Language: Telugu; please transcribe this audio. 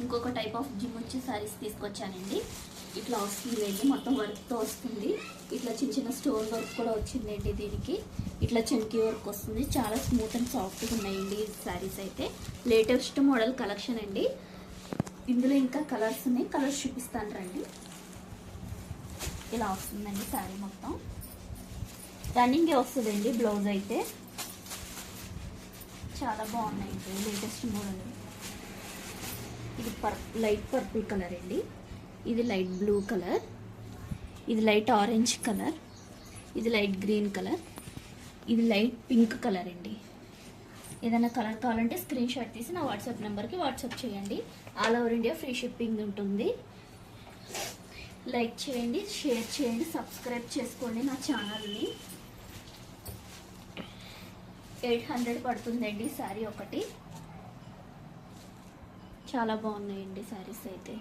ఇంకొక టైప్ ఆఫ్ జిమ్మిచ్చు శారీస్ తీసుకొచ్చానండి. ఇట్లా వస్తుందండి, మొత్తం వర్క్తో వస్తుంది. ఇట్లా చిన్న చిన్న స్టోన్ వర్క్ కూడా వచ్చిందండి. దీనికి ఇట్లా చమ్కీ వర్క్ వస్తుంది. చాలా స్మూత్ అండ్ సాఫ్ట్గా ఉన్నాయండి ఈ శారీస్ అయితే. లేటెస్ట్ మోడల్ కలెక్షన్ అండి. ఇందులో ఇంకా కలర్స్ ఉన్నాయి, కలర్స్ చూపిస్తాను రండి. ఇలా వస్తుందండి శారీ మొత్తం. రన్నింగే వస్తుందండి బ్లౌజ్ అయితే. చాలా బాగున్నాయండి, లేటెస్ట్ మోడల్. ఇది లైట్ పర్పుల్ కలర్ అండి, ఇది లైట్ బ్లూ కలర్, ఇది లైట్ ఆరెంజ్ కలర్, ఇది లైట్ గ్రీన్ కలర్, ఇది లైట్ పింక్ కలర్ అండి. ఏదైనా కలర్ కావాలంటే స్క్రీన్ షాట్ తీసి నా వాట్సాప్ నెంబర్కి వాట్సాప్ చేయండి. All over India free shipping ఉంటుంది. లైక్ చేయండి, షేర్ చేయండి, సబ్స్క్రైబ్ చేసుకోండి నా ఛానల్ని. 800 పడుతుందండి శారీ ఒకటి. చాలా బాగున్నాయండి శారీస్ అయితే.